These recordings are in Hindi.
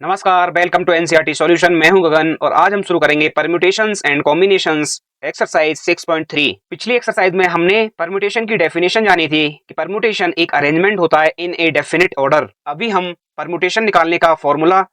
नमस्कार, वेलकम टू एनसीईआरटी सॉल्यूशन। मैं हूं गगन और आज हम शुरू करेंगे परम्यूटेशंस एंड कॉम्बिनेशंस एक्सरसाइज 6.3। पिछली एक्सरसाइज में हमने परम्यूटेशन की डेफिनेशन जानी थी कि परम्यूटेशन एक अरेंजमेंट होता है इन ए डेफिनिट ऑर्डर। अभी हम परम्यूटेशन निकालने का फॉर्मूला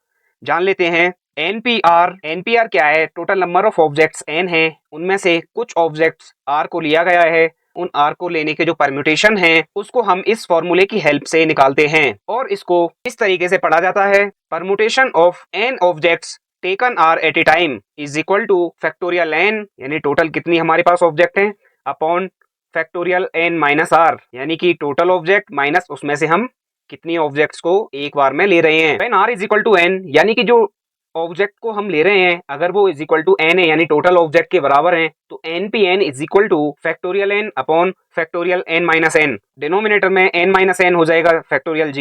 जान लेते हैं। एनपीआर क्या है? Total number of objects n है, उनमें से कुछ ऑब्जेक्ट्स आर को लिया गया है। उन आर को लेने के जो परम्यूटेशन है उसको हम इस फॉर्मूले की हेल्प से निकालते हैं और इसको इस तरीके से पढ़ा जाता है। Permutation of n objects taken r at a time is equal to factorial n, यानी टोटल कितनी हमारे पास ऑब्जेक्ट हैं, upon factorial n minus r, यानी कि टोटल ऑब्जेक्ट माइनस उसमें से हम कितनी ऑब्जेक्ट्स को एक बार में ले रहे हैं। When r is equal to n, यानी कि जो ऑब्जेक्ट को हम ले रहे हैं अगर वो इज इक्वल टू एन है, यानी टोटल ऑब्जेक्ट के बराबर है, तो n p n is equal to factorial n upon factorial n minus n. Denominator में एन माइनस एन हो जाएगा फैक्टोरियल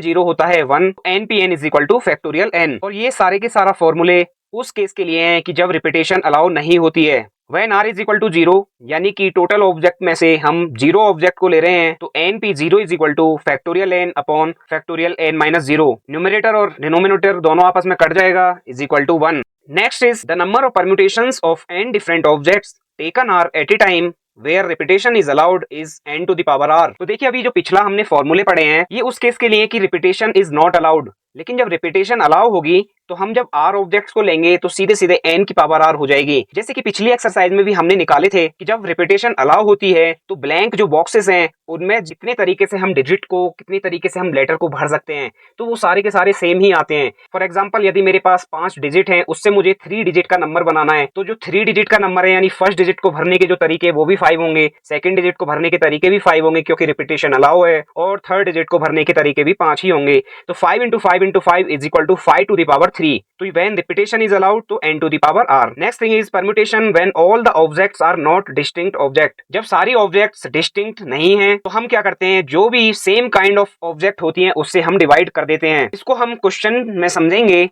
जीरो होता है 1, n p n is equal to factorial n. और ये सारे के सारा फॉर्मूले उस केस के लिए हैं कि जब रिपीटेशन अलाउ नहीं होती है। When r is equal to zero, यानी कि टोटल ऑब्जेक्ट में से हम जीरो ऑब्जेक्ट को ले रहे हैं, तो n p zero is equal to factorial n upon factorial n minus zero. Numerator और डिनोमिनेटर दोनों आपस में कट जाएगा, is equal to 1। Next is the number of permutations of n different objects taken r at a time where repetition is allowed is n to the power r. तो देखिए, अभी जो पिछला हमने फॉर्मूले पढ़े हैं ये उस केस के लिए कि रिपीटेशन इज नॉट अलाउड, लेकिन जब रिपीटेशन अलाउ होगी तो हम जब आर ऑब्जेक्ट्स को लेंगे तो सीधे सीधे एन की पावर आर हो जाएगी। जैसे कि पिछली एक्सरसाइज में भी हमने निकाले थे कि जब रिपीटेशन अलाउ होती है तो ब्लैंक जो बॉक्सेस हैं उनमें जितने तरीके से हम डिजिट को, कितने तरीके से हम लेटर को भर सकते हैं, तो वो सारे के सारे सेम ही आते हैं। फॉर एग्जाम्पल, यदि मेरे पास 5 डिजिट है, उससे मुझे 3 डिजिट का नंबर बनाना है, तो जो 3 डिजिट का नंबर है यानी फर्स्ट डिजिट को भरने के जो तरीके वो भी 5 होंगे, सेकंड डिजिट को भरने के तरीके भी 5 होंगे क्योंकि रिपीटेशन अलाउ है, और थर्ड डिजिट को भरने के तरीके भी 5 ही होंगे। तो 5 into 5 into 5 is equal to 5 to the power 3। तो व्हेन रिपीटेशन इज अलाउड तो n to the power r। Next thing is permutation when all the objects are not distinct object. जब सारी ऑब्जेक्ट्स डिस्टिंक्ट नहीं हैं तो हम क्या करते हैं, जो भी सेम काइंड ऑफ ऑब्जेक्ट होती हैं उससे हम डिवाइड कर देते हैं। इसको हम क्वेश्चन में समझेंगे।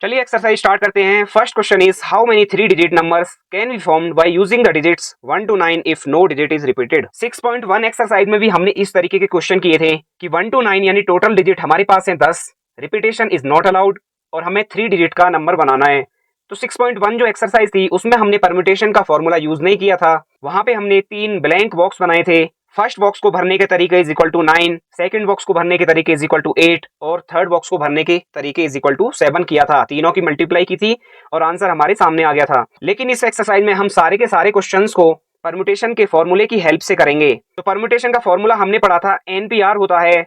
चलिए एक्सरसाइज स्टार्ट करते हैं। First question is how many 3 digit numbers can be formed by using the digits 1 to 9 if no digit is repeated. 6.1 exercise में भी हमने इस तरीके के क्वेश्चन किए थे कि 1 to 9 यानी टोटल डिजिट हमारे पास है 10, रिपीटेशन इज नॉट अलाउड और हमें 3 डिजिट का नंबर बनाना है। तो 6.1 जो एक्सरसाइज थी उसमें हमने परम्यूटेशन का फॉर्मूला यूज नहीं किया था। वहां पे हमने 3 ब्लैंक बॉक्स बनाए थे। फर्स्ट बॉक्स को भरने के तरीके is equal to 9, second box को भरने के तरीके इज इक्वल टू 8 और थर्ड बॉक्स को भरने के तरीके इज इक्वल टू 7 किया था। तीनों की मल्टीप्लाई की थी और आंसर हमारे सामने आ गया था। लेकिन इस एक्सरसाइज में हम सारे के सारे क्वेश्चंस को परम्यूटेशन के फॉर्मूले की हेल्प से करेंगे। तो परम्यूटेशन का फॉर्मूला हमने पढ़ा था, एनपीआर होता है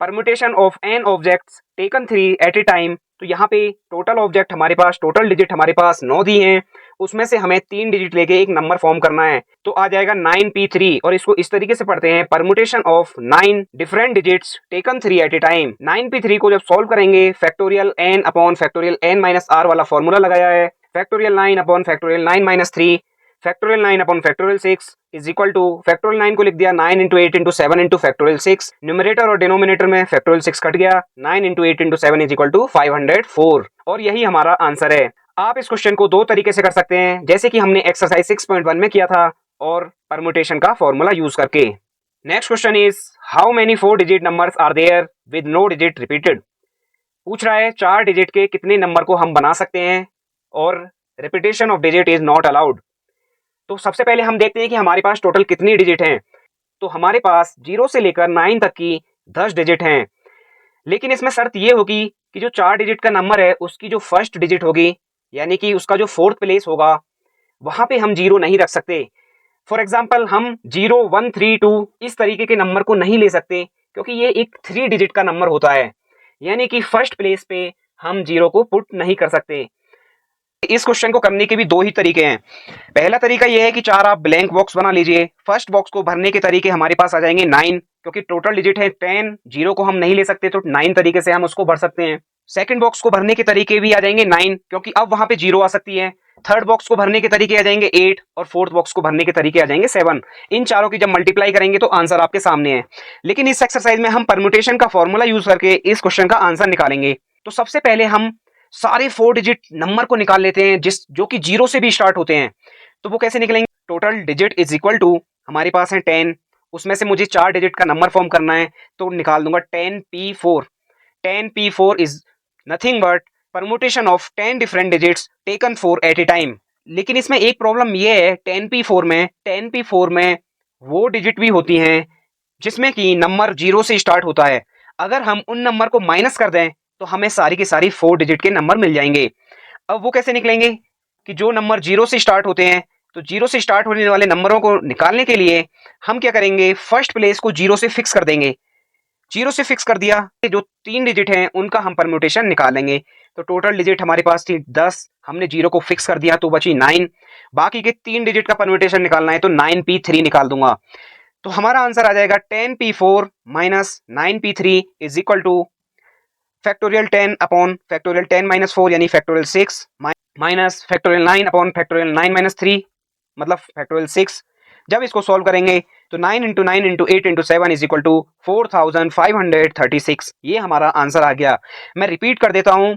permutation of n objects taken 3 at a time. तो यहाँ पे टोटल ऑब्जेक्ट हमारे पास, टोटल डिजिट हमारे पास 9 दी हैं, उसमें से हमें 3 डिजिट लेके एक नंबर फॉर्म करना है, तो आ जाएगा 9p3। और इसको इस तरीके से पढ़ते हैं, permutation of 9 different digits taken 3 at a time. 9p3 को जब सॉल्व करेंगे factorial n upon factorial n minus r वाला फॉर्मूला लगाया है, factorial 9 upon factorial 9 minus 3, factorial 9 upon factorial 6 is equal to factorial 9 को लिख दिया 9 into 8 into 7 into factorial 6। Numerator और डिनोमिनेटर में फैक्टोरियल 6 कट गया, 9 into 8 into 7 is equal to 504 और यही हमारा आंसर है। आप इस क्वेश्चन को दो तरीके से कर सकते हैं, जैसे कि हमने एक्सरसाइज 6.1 में किया था और परम्यूटेशन का फॉर्मूला यूज करके। Next question is how many 4 digit numbers are there with no digit repeated. पूछ रहा है 4 डिजिट के कितने नंबर को हम बना सकते हैं और repetition of digit is not allowed. तो सबसे पहले हम देखते हैं कि हमारे पास टोटल कितनी डिजिट हैं। तो हमारे पास 0 से लेकर 9 तक की 10 डिजिट हैं, लेकिन इसमें शर्त ये होगी कि जो 4 डिजिट का नंबर है उसकी जो फर्स्ट डिजिट होगी, यानी कि उसका जो फोर्थ प्लेस होगा, वहां पे हम 0 नहीं रख सकते। फॉर एग्जाम्पल, हम 0 1 3 2 इस तरीके के नंबर को नहीं ले सकते क्योंकि ये एक 3 डिजिट का नंबर होता है, यानी कि फर्स्ट प्लेस पे हम 0 को पुट नहीं कर सकते। इस क्वेश्चन को करने के भी दो ही तरीके हैं। पहला तरीका यह है कि 4 आप ब्लैंक बॉक्स बना लीजिए। फर्स्ट बॉक्स को भरने के तरीके हमारे पास आ जाएंगे 9, क्योंकि टोटल डिजिट है 10, 0 को हम नहीं ले सकते तो 9 तरीके से हम उसको भर सकते हैं। सेकंड बॉक्स को भरने के तरीके भी आ जाएंगे 9, क्योंकि अब वहां पे 0 आ सकती है। थर्ड बॉक्स को भरने के तरीके आ जाएंगे 8 और फोर्थ बॉक्स को भरने के तरीके आ जाएंगे 7। इन चारों की जब मल्टीप्लाई करेंगे तो आंसर आपके सामने है। लेकिन इस एक्सरसाइज में हम परम्यूटेशन का फॉर्मूला यूज करके इस क्वेश्चन का आंसर निकालेंगे। तो सबसे पहले हम सारे 4 डिजिट नंबर को निकाल लेते हैं जो कि 0 से भी स्टार्ट होते हैं। तो वो कैसे निकलेंगे, total digit is equal to हमारे पास है 10, उसमें से मुझे 4 डिजिट का नंबर फॉर्म करना है तो निकाल दूंगा 10p4। 10p4 is nothing but permutation of 10 different digits taken 4 at a time. लेकिन इसमें एक प्रॉब्लम ये है 10p4 में वो डिजिट भी होती हैं जिसमें कि नंबर 0 से स्टार्ट होता है। अगर हम उन नंबर को माइनस कर दें तो हमें सारी की सारी 4 डिजिट के नंबर मिल जाएंगे। अब वो कैसे निकलेंगे कि जो नंबर 0 से स्टार्ट होते हैं, तो 0 से स्टार्ट होने वाले नंबरों को निकालने के लिए हम क्या करेंगे, फर्स्ट प्लेस को 0 से फिक्स कर देंगे। 0 से फिक्स कर दिया, जो 3 डिजिट हैं उनका हम परम्यूटेशन निकालेंगे। तो टोटल डिजिट हमारे पास थी 10, हमने 0 को फिक्स कर दिया तो बची 9। बाकी के 3 डिजिट का परम्यूटेशन निकालना है तो 9p3 निकाल दूंगा। तो हमारा आंसर आ जाएगा 10p4 minus 9p3 is equal to factorial 10 upon factorial 10 minus 4 यानी factorial 6 minus factorial 9 upon factorial 9 minus 3 मतलब फैक्टोरियल 6। जब इसको सॉल्व करेंगे तो 9 into 9 into 8 into 7 is equal to 4536। ये हमारा आंसर आ गया। मैं रिपीट कर देता हूं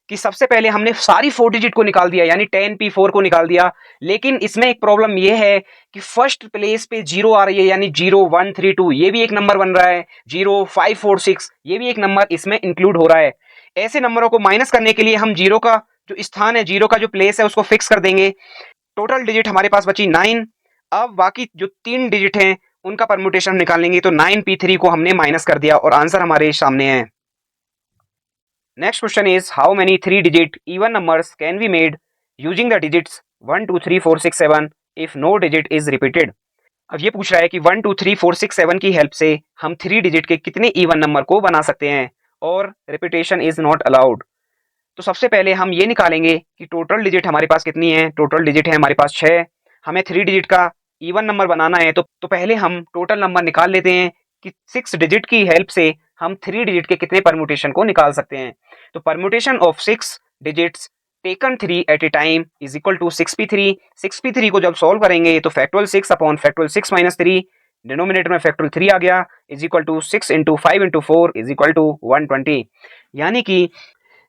कि सबसे पहले हमने सारी 4 डिजिट को निकाल दिया यानी 10p4 को निकाल दिया, लेकिन इसमें एक प्रॉब्लम ये है कि फर्स्ट प्लेस पे 0 आ रही है यानी 0 1 3 2 ये भी एक नंबर बन रहा है, 0 5 4 6 ये भी एक नंबर इसमें इंक्लूड हो रहा है। ऐसे नंबरों को माइनस करने के लिए हम 0 का जो स्थान है, 0 का जो प्लेस है उसको फिक्स कर देंगे। टोटल डिजिट हमारे पास बची 9। अब बाकी जो 3 डिजिट हैं उनका परम्यूटेशन निकालेंगे तो 9p3 को हमने माइनस कर दिया और आंसर हमारे सामने है। Next question is how many 3-digit even numbers can be made using the digits 1 2 3 4 6 7 if no digit is repeated। अब ये पूछ रहा है कि 1 2 3 4 6 7 की हेल्प से हम 3 डिजिट के कितने इवन नंबर को बना सकते हैं और रिपीटेशन इज नॉट अलाउड। तो सबसे पहले हम ये निकालेंगे कि टोटल डिजिट हमारे पास कितनी है। टोटल डिजिट है हमारे पास 6। हमें 3 डिजिट का इवन नंबर बनाना है तो पहले हम टोटल नंबर निकाल लेते हैं कि 6 डिजिट की हेल्प से हम 3 डिजिट के कितने परम्यूटेशन को निकाल सकते हैं। तो permutation of 6 digits taken 3 at a time is equal to 6p3। 6p3 को जब सॉल्व करेंगे तो factorial 6 upon factorial 6 minus 3, denominator में फैक्टोरियल 3 आ गया, is equal to 6 into 5 into 4 is equal to 120। यानी कि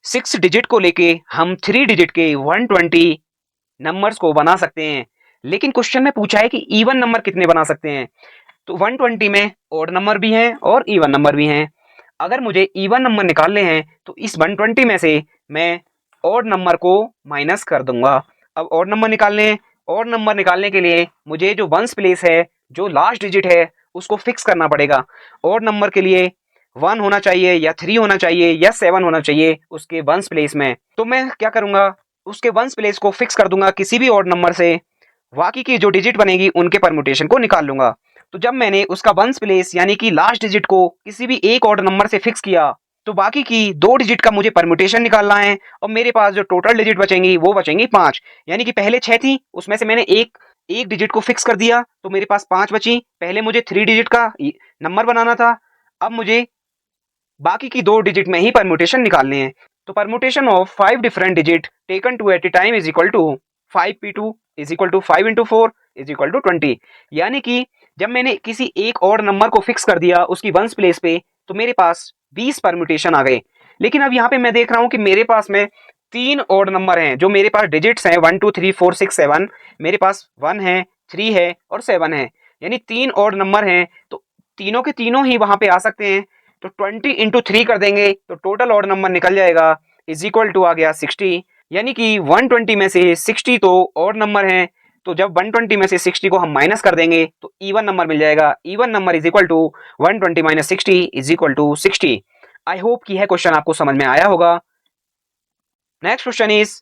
6 डिजिट को लेके हम 3 डिजिट के 120 नंबर्स को बना सकते हैं। लेकिन क्वेश्चन में पूछा है कि इवन नंबर कितने बना सकते हैं। तो 120 में ऑड नंबर भी हैं और इवन नंबर भी हैं। अगर मुझे इवन नंबर निकालने हैं तो इस 120 में से मैं ऑड नंबर को माइनस कर दूंगा। अब ऑड नंबर निकालने हैं, ऑड नंबर निकालने के लिए मुझे जो वंस प्लेस है, जो लास्ट डिजिट है उसको फिक्स करना पड़ेगा। ऑड नंबर के लिए 1 होना चाहिए या 3 होना चाहिए या 7 होना चाहिए उसके वंस प्लेस में। तो मैं क्या करूंगा, उसके वंस प्लेस को फिक्स कर दूंगा किसी भी ऑड नंबर से, बाकी की जो डिजिट बनेगी उनके परम्यूटेशन को निकाल लूंगा। तो जब मैंने उसका वंस प्लेस यानी कि लास्ट डिजिट को किसी भी एक ऑड नंबर से फिक्स किया तो बाकी की 2 डिजिट का मुझे परम्यूटेशन निकालना है और मेरे पास जो टोटल डिजिट बचेंगी वो बचेंगी 5। यानी कि पहले 6 थी, उसमें से मैंने एक डिजिट को फिक्स कर दिया तो मेरे पास 5 बची। पहले मुझे 3 डिजिट का नंबर बनाना था, अब मुझे बाकी की 2 डिजिट में ही परम्यूटेशन निकालने हैं। तो permutation of 5 different digit taken 2 at a time is equal to 5p2 is equal to 5 into 4 is equal to 20। यानी कि जब मैंने किसी एक और नंबर को फिक्स कर दिया उसकी वंस प्लेस पे तो मेरे पास 20 परम्यूटेशन आ गए। लेकिन अब यहाँ पे मैं देख रहा हूँ कि मेरे पास में 3 ऑड नंबर हैं, जो मेरे पास डिजिट्स हैं 1 2 3 4 6 7, मेरे पास 1 है, 3 है और 7 है, यानी 3 ऑड नंबर हैं। तो तीनों के तीनों ही वहां पे आ सकते हैं। तो 20 इंटू 3 कर देंगे तो टोटल ऑड नंबर निकल जाएगा, इज इक्वल टू आ गया 60। यानी कि 120 में से 60 तो ऑड नंबर हैं, तो जब 120 में से 60 को हम माइनस कर देंगे तो इवन नंबर मिल जाएगा। Even number is equal to 120 minus 60 is equal to 60। I hope कि यह क्वेश्चन आपको समझ में आया होगा। Next question is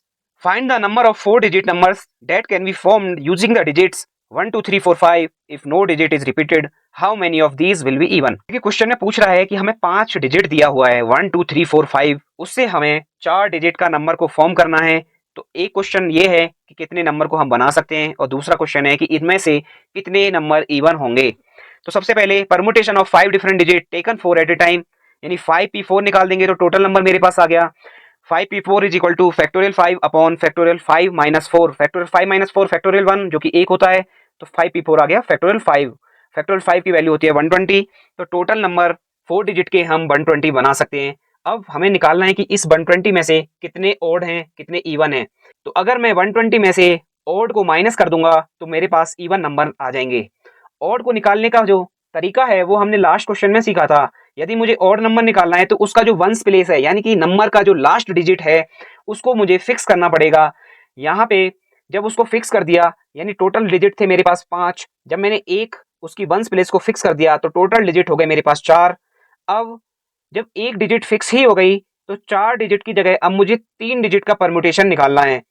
find the number of 4 digit numbers that can be formed using the digits 1 2 3 4 5 if no digit is repeated how many of these will be even. देखिए क्वेश्चन में पूछ रहा है कि हमें 5 डिजिट दिया हुआ है 1 2 3 4 5, उससे हमें 4 डिजिट का नंबर को फॉर्म करना है। तो एक क्वेश्चन ये है कि कितने नंबर को हम बना सकते हैं और दूसरा क्वेश्चन है कि इनमें से कितने नंबर इवन होंगे। तो सबसे पहले permutation of 5 different digit taken 4 at a time यानी 5p4 निकाल देंगे तो टोटल नंबर मेरे पास आ गया 5p4 is equal to factorial 5 upon factorial 5 minus 4, factorial 5 minus 4 factorial 1 जो कि 1 होता है, तो 5p4 आ गया फैक्टोरियल 5। फैक्टोरियल 5 की वैल्यू होती है 120। तो टोटल नंबर 4 डिजिट के हम 120 बना सकते हैं। अब हमें निकालना है कि इस 120 में से कितने ओड हैं कितने इवन हैं। तो अगर मैं 120 में से ओड को माइनस कर दूंगा तो मेरे पास इवन नंबर आ जाएंगे। ओड को निकालने का जो तरीका है वो हमने लास्ट क्वेश्चन में सीखा था यदि मुझे ऑड नंबर निकालना है तो उसका जो वंस प्लेस है यानी कि नंबर का जो लास्ट डिजिट है उसको मुझे फिक्स करना पड़ेगा। यहाँ पे जब उसको फिक्स कर दिया यानी टोटल डिजिट थे मेरे पास 5, जब मैंने एक उसकी वंस प्लेस को फिक्स कर दिया तो टोटल डिजिट हो गए मेरे पास 4। अब जब एक डिजिट फिक्स ही हो गई तो 4 डिजिट की जगह अब मुझे 3 डिजिट का परम्यूटेशन निकालना है।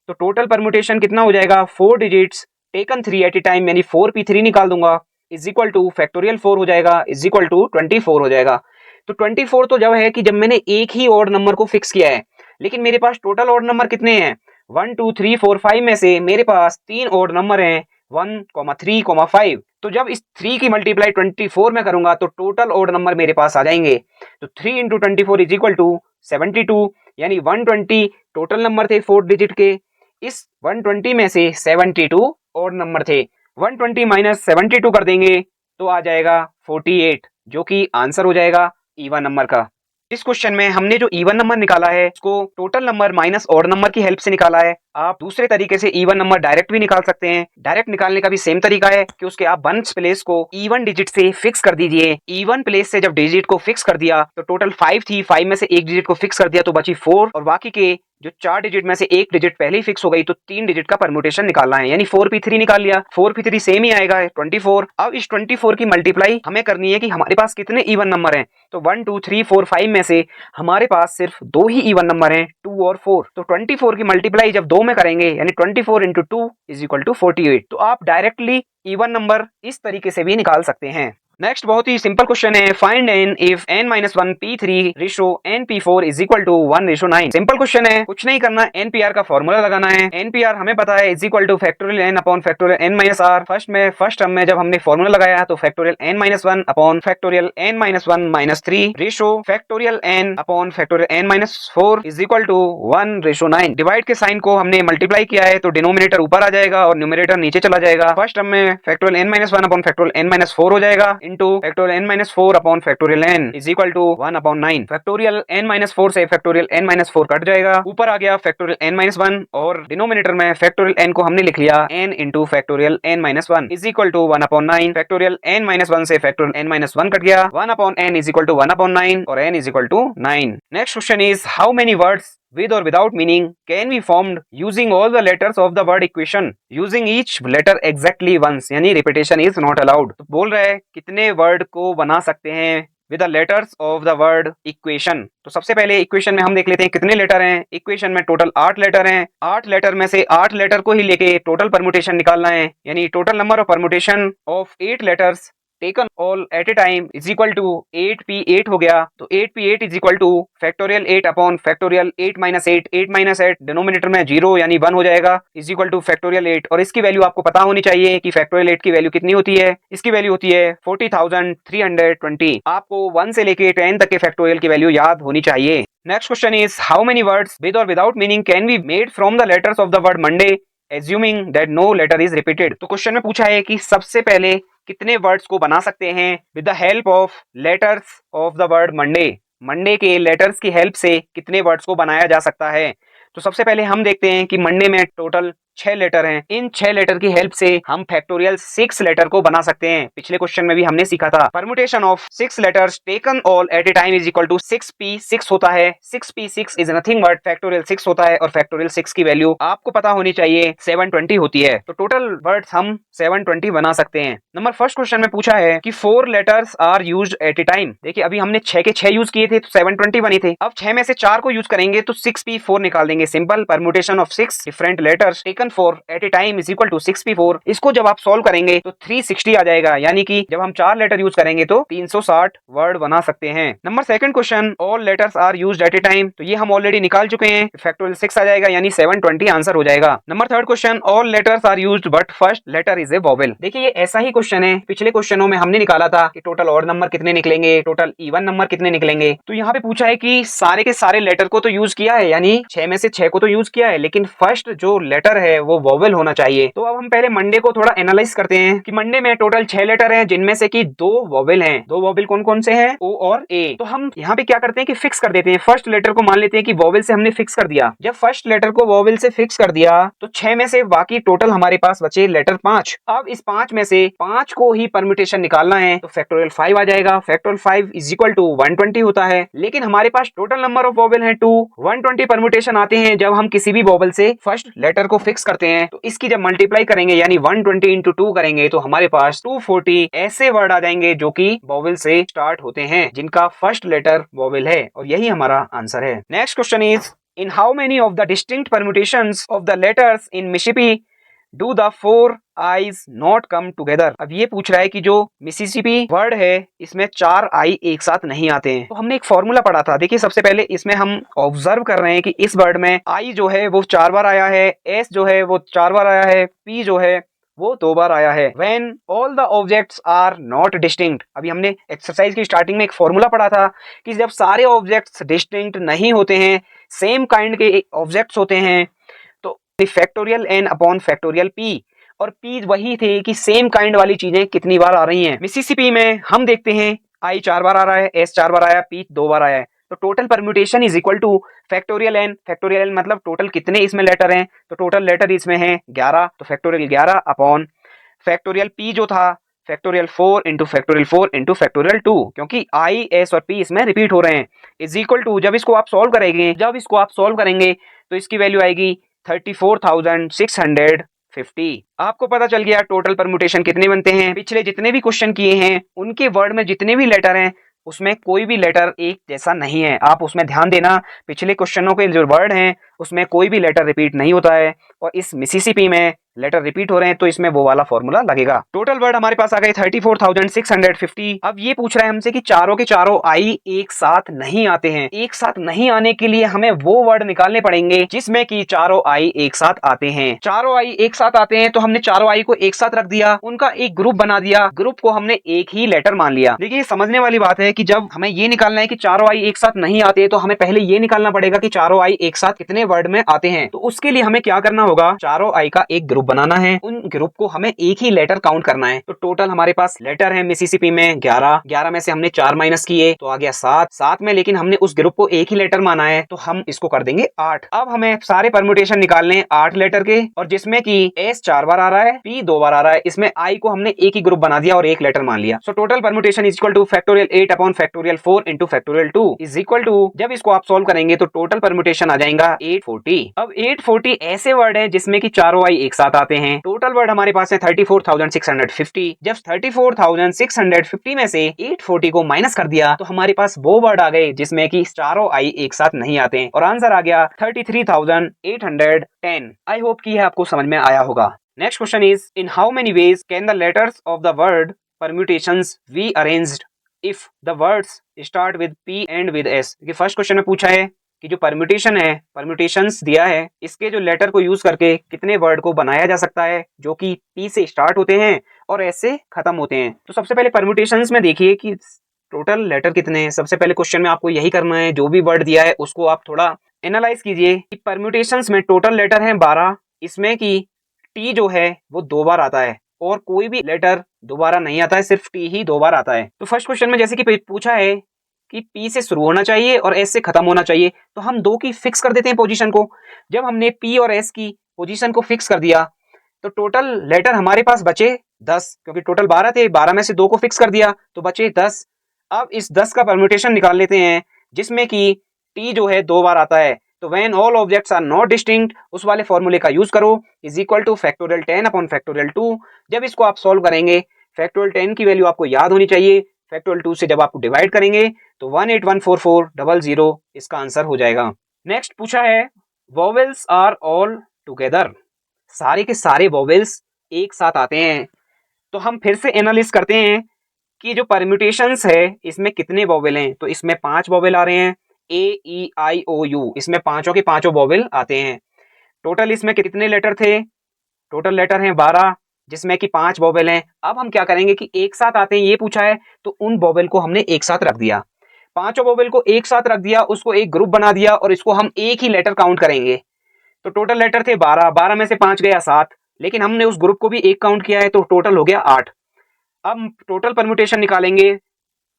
तो टोटल परम्यूटेशन कितना हो जाएगा, 4 digits taken 3 at a time यानी 4p3 निकाल दूंगा इज इक्वल टू फैक्टोरियल 4 हो जाएगा इज इक्वल टू 24 हो जाएगा। तो 24 तो जब है कि जब मैंने एक ही ऑड नंबर को फिक्स किया है, लेकिन मेरे पास टोटल ऑड नंबर कितने हैं 1 2 3 4 5 में से मेरे पास 3 ऑड नंबर हैं 1 3 5। तो जब इस 3 की मल्टीप्लाई 24 में करूंगा तो टोटल ऑड नंबर मेरे पास आ जाएंगे। तो 3 इंटू 24 इज इक्वल टू 72 यानी 120 टोटल नंबर थे 4 डिजिट के। इस 120 में से 72 ऑड नंबर थे, 120 माइनस 72 कर देंगे तो आ जाएगा 48 जो कि आंसर हो जाएगा इवन नंबर का। इस क्वेश्चन में हमने जो इवन नंबर निकाला है उसको total number minus odd number की हेल्प से निकाला है। आप दूसरे तरीके से इवन नंबर डायरेक्ट भी निकाल सकते हैं। डायरेक्ट निकालने का भी सेम तरीका है कि उसके आप वंस प्लेस को इवन डिजिट से फिक्स कर दीजिए। इवन प्लेस से जब डिजिट को फिक्स कर दिया तो टोटल 5 थी, 5 में से एक डिजिट को फिक्स कर दिया तो बची 4 और बाकी के जो 4 डिजिट में से एक डिजिट पहले ही फिक्स हो गई तो 3 डिजिट का परम्यूटेशन निकालना है यानी 4p3 निकाल लिया। 4p3 सेम ही आएगा 24। अब इस 24 की मल्टीप्लाई हमें करनी है कि हमारे पास कितने इवन नंबर हैं। तो 1 2 3 4 5 में से हमारे पास सिर्फ 2 ही इवन नंबर हैं 2 और 4। तो 24 की मल्टीप्लाई जब 2 में करेंगे यानी 24 इंटू 2 इज इक्वल टू 48। तो आप डायरेक्टली इवन नंबर इस तरीके से भी निकाल सकते हैं। नेक्स्ट बहुत ही सिंपल क्वेश्चन है, फाइंड n if n-1 p3 ratio n p4 is equal to 1:9। Simple question है, कुछ नहीं करना, npr का फॉर्मूला लगाना है। npr हमें पता है is equal to factorial n upon factorial n-r। First term में जब हमने फॉर्मूला लगाया तो factorial n-1 upon factorial n-1 3 ratio factorial n upon factorial n-4 is equal to 1:9। Divide के साइन को हमने मल्टीप्लाई किया है तो डिनोमिनेटर ऊपर आ जाएगा और न्यूमरेटर नीचे चला जाएगा। फर्स्ट टर्म में factorial n-1 upon factorial n-4 हो जाएगा into factorial n-4 upon factorial n is equal to 1/9। Factorial n-4 से फैक्टोरियल n-4 कट जाएगा, ऊपर आ गया फैक्टोरियल n-1 और डिनोमिनेटर में फैक्टोरियल n को हमने लिख लिया n into factorial n-1 is equal to 1/9। Factorial n-1 से फैक्टोरियल n-1 कट गया, 1/n इज इक्वल टू 1/9 और n is equal to 9। Next question is how many words with or without meaning can be formed using all the letters of the word equation using each letter exactly once यानी repetition is not allowed। तो बोल रहा है कितने वर्ड को बना सकते हैं with the letters of the word equation। तो सबसे पहले इक्वेशन में हम देख लेते हैं कितने लेटर हैं। इक्वेशन में टोटल 8 लेटर हैं, 8 लेटर में से 8 लेटर को ही लेके टोटल परम्यूटेशन निकालना है यानी total number of permutation of 8 letters taken all at a time is equal to 8p8 हो गया। तो 8p8 is equal to factorial 8 upon factorial 8 minus 8, 8 minus 8 denominator में 0 यानी 1 हो जाएगा इज इक्वल टू फैक्टोरियल 8। और इसकी वैल्यू आपको पता होनी चाहिए कि फैक्टोरियल 8 की वैल्यू कितनी होती है। इसकी वैल्यू होती है 40,320। आपको 1 से लेके 10 तक के फैक्टोरियल की वैल्यू याद होनी चाहिए। Next question is how many words with और without meaning can be made from the letters of the word Monday assuming that no letter is repeated। तो क्वेश्चन में पूछा है कि सबसे पहले कितने वर्ड्स को बना सकते हैं with the help of letters of the word Monday. Monday के लेटर्स की हेल्प से कितने वर्ड्स को बनाया जा सकता है। तो सबसे पहले हम देखते हैं कि मंडे में टोटल 6 लेटर हैं। इन 6 लेटर की हेल्प से हम फैक्टोरियल 6 लेटर को बना सकते हैं। पिछले क्वेश्चन में भी हमने सीखा था permutation of 6 letters taken all at a time is equal to 6p6 होता है। 6p6 is nothing but factorial 6 होता है और फैक्टोरियल 6 की वैल्यू आपको पता होनी चाहिए 720 होती है। तो टोटल वर्ड्स हम 720 बना सकते हैं। नंबर फर्स्ट क्वेश्चन में पूछा है कि 4 letters are used at a time. देखिए अभी हमने 6 के 6 यूज किए थे तो 720 बने थे। अब 6 में से 4 को यूज करेंगे तो 6p4 निकाल देंगे। Simple permutation of 6 different letters taken four at a time is equal to 6p4। इसको जब आप सॉल्व करेंगे तो 360 आ जाएगा यानी कि जब हम 4 लेटर यूज करेंगे तो 360 वर्ड बना सकते हैं। Number second question all letters are used at a time. तो ये हम ऑलरेडी निकाल चुके हैं, फैक्टोरियल 6 आ जाएगा यानी 720 आंसर हो जाएगा। Number third question all letters are used but first letter is a vowel. देखिए ये ऐसा ही क्वेश्चन है, पिछले क्वेश्चनों में हमने निकाला था कि टोटल ऑड नंबर कितने निकलेंगे, टोटल इवन नंबर कितने निकलेंगे। तो यहाँ पे पूछा है कि सारे के सारे लेटर को तो यूज किया है यानी 6 में से 6 को तो यूज किया है, लेकिन फर्स्ट जो लेटर है है वो वोवेल होना चाहिए। तो अब हम पहले मंडे को थोड़ा एनालाइज करते हैं कि मंडे में टोटल 6 लेटर हैं, जिनमें से कि 2 वोवेल हैं। 2 वोवेल कौन कौन से हैं? ओ और ए। तो हम यहाँ पे क्या करते हैं कि फिक्स कर देते हैं। फर्स्ट लेटर को मान लेते हैं कि वोवेल से हमने फिक्स कर दिया। जब फर्स्ट लेटर को वोवेल से फिक्स कर दिया तो 6 में से बाकी टोटल हमारे पास बचे लेटर 5। अब इस 5 में से 5 को ही परम्यूटेशन निकालना है, तो फैक्टोरियल 5 आ जाएगा। फैक्टोरियल 5 इज इक्वल टू 120 होता है, लेकिन हमारे पास टोटल नंबर ऑफ वोवेल है 2। 120 परम्यूटेशन आते हैं जब हम किसी भी वोवेल से फर्स्ट लेटर को फिक्स करते हैं। तो इसकी जब मल्टीप्लाई करेंगे यानी 120 इंटू 2 करेंगे तो हमारे पास 240 ऐसे वर्ड आ जाएंगे जो कि वोवेल से स्टार्ट होते हैं, जिनका फर्स्ट लेटर वोवेल है, और यही हमारा आंसर है। Next question is in how many of the distinct permutations of the letters in Mississippi do the 4 eyes not come together. अब ये पूछ रहा है कि जो मिसिसिपी वर्ड है इसमें 4 आई एक साथ नहीं आते हैं। तो हमने एक फॉर्मूला पढ़ा था। देखिए सबसे पहले इसमें हम ऑब्जर्व कर रहे हैं कि इस वर्ड में आई जो है वो 4 बार आया है, एस जो है वो 4 बार आया है, पी जो है वो 2 बार आया है। When all the objects are not distinct, अभी हमने एक्सरसाइज की स्टार्टिंग में एक फॉर्मूला पढ़ा था कि जब सारे ऑब्जेक्ट्स डिस्टिंक्ट नहीं होते हैं, सेम काइंड के ऑब्जेक्ट्स होते हैं, तो factorial n upon factorial p, और पी वही थे कि सेम काइंड वाली चीजें कितनी बार आ रही हैं। मिसिसिपी में हम देखते हैं आई 4 बार आ रहा है, एस 4 बार आया, पी 2 बार आया है, तो total permutation is equal to factorial n. Factorial n मतलब टोटल कितने इसमें लेटर हैं, तो टोटल लेटर इसमें हैं 11, तो फैक्टोरियल 11 अपॉन फैक्टोरियल पी जो था factorial 4 into factorial 4 into factorial 2, क्योंकि आई एस और पी इसमें रिपीट हो रहे हैं, इज इक्वल टू जब इसको आप सॉल्व करेंगे तो इसकी वैल्यू आएगी 34,650। आपको पता चल गया टोटल परम्यूटेशन कितने बनते हैं। पिछले जितने भी क्वेश्चन किए हैं उनके वर्ड में जितने भी लेटर हैं उसमें कोई भी लेटर एक जैसा नहीं है। आप उसमें ध्यान देना, पिछले क्वेश्चनों के जो वर्ड हैं उसमें कोई भी लेटर रिपीट नहीं होता है, और इस मिसिसिपी में लेटर रिपीट हो रहे हैं तो इसमें वो वाला फॉर्मूला लगेगा। टोटल वर्ड हमारे पास आ गए 34,650। अब ये पूछ रहा है हमसे कि चारों के चारों आई एक साथ नहीं आते हैं। एक साथ नहीं आने के लिए हमें वो वर्ड निकालने पड़ेंगे जिसमें कि चारों आई एक साथ आते हैं। चारों आई एक साथ आते हैं तो हमने चारों आई को एक साथ रख दिया, उनका एक ग्रुप बना दिया, ग्रुप को हमने एक ही लेटर मान लिया। देखिए समझने वाली बात है कि जब हमें ये निकालना है कि चारों आई एक साथ नहीं आते तो हमें पहले ये निकालना पड़ेगा कि चारों आई एक साथ कितने वर्ड में आते हैं। तो उसके लिए हमें क्या करना होगा, चारों आई का एक ग्रुप बनाना है, उन ग्रुप को हमें एक ही लेटर काउंट करना है। तो टोटल हमारे पास लेटर है मिसिसिपी में 11 में से हमने 4 माइनस किए तो आ गया 7 में, लेकिन हमने उस ग्रुप को एक ही लेटर माना है तो हम इसको कर देंगे 8। अब हमें सारे परम्यूटेशन निकालने हैं 8 लेटर के, और जिसमें कि एस 4 बार आ रहा है, पी 2 बार आ रहा है, इसमें आई को हमने एक ही ग्रुप बना दिया और एक लेटर मान लिया। So total permutation is equal to factorial 8 upon factorial 4 into factorial 2 is equal to, जब इसको आप सोल्व करेंगे तो टोटल परम्यूटेशन आ जाएगा 840। अब 840 ऐसे वर्ड है जिसमें कि चारों आई एक साथ आते हैं। टोटल वर्ड हमारे पास है 34,650। जब 34,650 में से 840 को माइनस कर दिया तो हमारे पास वो वर्ड आ गए जिसमें कि चारों आई एक साथ नहीं आते हैं, और आंसर आ गया 33,810। आई होप कि यह आपको समझ में आया होगा। Next question is in how many ways can the letters of the word permutations be arranged if the words start with P and with S. First question में पूछा है कि जो परम्यूटेशन है, परम्यूटेशंस दिया है, इसके जो लेटर को यूज करके कितने वर्ड को बनाया जा सकता है जो कि पी से स्टार्ट होते हैं और एस से खत्म होते हैं। तो सबसे पहले परम्यूटेशंस में देखिए कि टोटल लेटर कितने हैं। सबसे पहले क्वेश्चन में आपको यही करना है, जो भी वर्ड दिया है उसको आप थोड़ा एनालाइज कीजिए कि परम्यूटेशंस में टोटल लेटर है 12, इसमें कि टी जो है वो 2 बार आता है और कोई भी लेटर दोबारा नहीं आता है, सिर्फ टी ही 2 बार आता है। तो फर्स्ट क्वेश्चन में जैसे कि पूछा है कि P से शुरू होना चाहिए और S से खत्म होना चाहिए, तो हम 2 की फिक्स कर देते हैं पोजीशन को। जब हमने P और S की पोजीशन को फिक्स कर दिया तो टोटल लेटर हमारे पास बचे 10, क्योंकि टोटल 12 थे, 12 में से 2 को फिक्स कर दिया तो बचे 10। अब इस 10 का परम्यूटेशन निकाल लेते हैं जिसमें कि T जो है 2 बार आता है, तो when all objects are not distinct उस वाले फॉर्मूले का यूज करो, is equal to factorial 10 upon factorial 2। जब इसको आप सॉल्व करेंगे फैक्टोरियल 10 की वैल्यू आपको याद होनी चाहिए, फैक्टोरियल 2 से जब आप डिवाइड करेंगे तो 1814400 इसका आंसर हो जाएगा। नेक्स्ट पूछा है वोवेल्स आर ऑल टुगेदर, सारे के सारे वोवेल्स एक साथ आते हैं। तो हम फिर से एनालिसिस करते हैं कि जो परम्यूटेशंस है इसमें कितने वोवेल हैं। तो इसमें 5 वोवेल आ रहे हैं, ए ई आई ओ यू, इसमें पांचों के पांचों वोवेल आते हैं। टोटल इसमें कितने लेटर थे, टोटल लेटर हैं 12 जिसमें कि 5 वोवेल हैं। अब हम क्या करेंगे कि एक साथ आते हैं ये पूछा है, तो उन वोवेल को हमने एक साथ रख दिया, पांचों वोवेल को एक साथ रख दिया, उसको एक ग्रुप बना दिया और इसको हम एक ही लेटर काउंट करेंगे। तो टोटल लेटर थे 12, 12 में से 5 गया 7, लेकिन हमने उस ग्रुप को भी 1 काउंट किया है तो टोटल हो गया 8। अब टोटल परम्यूटेशन निकालेंगे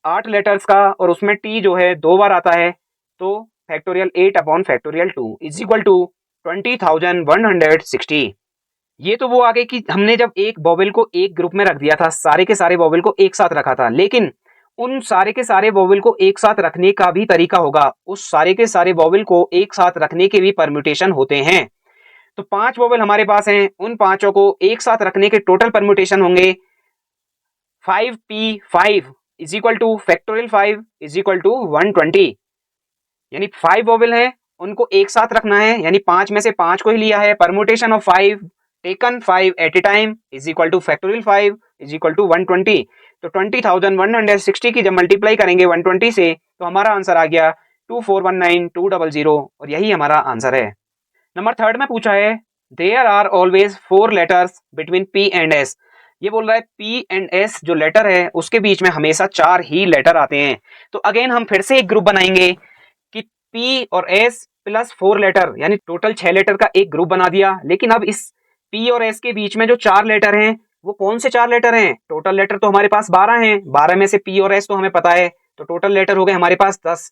8 लेटर्स का और उसमें टी जो है 2 बार आता है, तो factorial 8 upon factorial 2 is equal to 20,160। ये तो वो आ गए कि हमने जब एक वोवेल को एक ग्रुप में रख दिया था, सारे के सारे वोवेल को एक साथ रखा था, लेकिन उन सारे के सारे वोवेल को एक साथ रखने का भी तरीका होगा, उस सारे के सारे वोवेल को एक साथ रखने के भी परम्यूटेशन होते हैं। तो 5 वोवेल हमारे पास हैं, उन पांचों को एक साथ रखने के टोटल परम्यूटेशन होंगे 5p5 is equal to factorial 5 is equal to 120। यानी 5 वोवेल हैं, उनको एक साथ रखना है, यानी 5 में से 5 को ही लिया है। Permutation of 5 taken 5 at a time is equal to factorial 5 is equal to 120। तो 20,160 की जब मल्टीप्लाई करेंगे 120 से तो हमारा आंसर आ गया 2419,200 और यही हमारा आंसर है। नंबर 3 में पूछा है there are always 4 letters between P and S. ये बोल रहा है पी एंड एस जो लेटर है उसके बीच में हमेशा 4 ही लेटर आते हैं। तो अगेन हम फिर से एक ग्रुप बनाएंगे कि पी और एस प्लस 4 लेटर, यानी टोटल 6 लेटर का एक ग्रुप बना दिया। लेकिन अब इस पी और एस के बीच में जो 4 लेटर हैं वो कौन से 4 लेटर हैं? टोटल लेटर तो हमारे पास 12 हैं, 12 में से पी और एस तो हमें पता है, तो टोटल लेटर हो गए हमारे पास 10।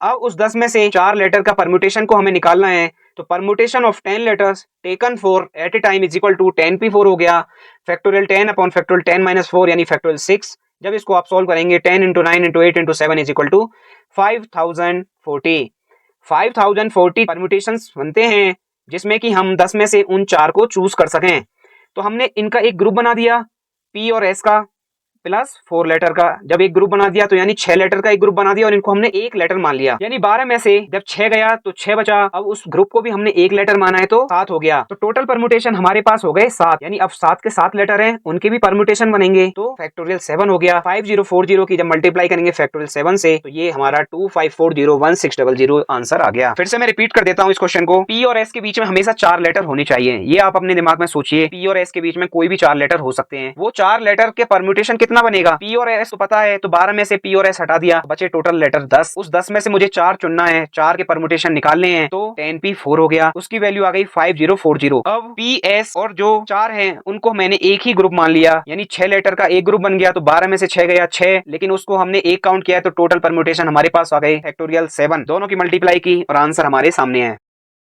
अब उस 10 में से 4 लेटर का परम्यूटेशन को हमें निकालना है, तो permutation of 10 letters taken 4 at a time is equal to 10p4 हो गया। फैक्टोरियल 10 अपॉन फैक्टोरियल 10 माइनस 4 यानी फैक्टोरियल 6। जब इसको आप सॉल्व करेंगे 10 into 9 into 8 into 7 is equal to 5040। 5040 permutations बनते हैं जिसमें कि हम 10 में से उन 4 को चूज कर सकें। तो हमने इनका एक ग्रुप बना दिया पी और एस का प्लस 4 लेटर का। जब एक ग्रुप बना दिया तो यानी 6 लेटर का एक ग्रुप बना दिया और इनको हमने एक लेटर मान लिया, यानी 12 में से जब 6 गया तो 6 बचा। अब उस ग्रुप को भी हमने एक लेटर माना है तो 7 हो गया। तो टोटल परम्यूटेशन हमारे पास हो गए 7, यानी अब 7 के 7 लेटर हैं, उनके भी परम्यूटेशन बनेंगे तो फैक्टोरियल 7 हो गया। 5040 की जब मल्टीप्लाई करेंगे फैक्टोरियल 7 से तो ये हमारा 25401600 आंसर आ गया। फिर से मैं रिपीट कर देता हूँ इस क्वेश्चन को। पी और एस के बीच में हमेशा 4 लेटर होने चाहिए, ये आप अपने दिमाग में सोचिए। पी और एस के बीच में कोई भी 4 लेटर हो सकते हैं। वो 4 लेटर के परम्यूटेशन कितना बनेगा? पी और एस तो पता है, तो 12 में से पी और एस हटा दिया, बचे टोटल लेटर 10। उस 10 में से मुझे 4 चुनना है, 4 के परम्यूटेशन निकालने हैं, तो 10p4 हो गया, उसकी वैल्यू आ गई 5040। अब पी एस और जो 4 हैं उनको मैंने एक ही ग्रुप मान लिया, यानी 6 लेटर का एक ग्रुप बन गया। तो 12 में से 6 गया 6, लेकिन उसको हमने एक काउंट किया है तो टोटल परम्यूटेशन हमारे पास आ गए फैक्टोरियल 7। दोनों की मल्टीप्लाई की और आंसर हमारे सामने है।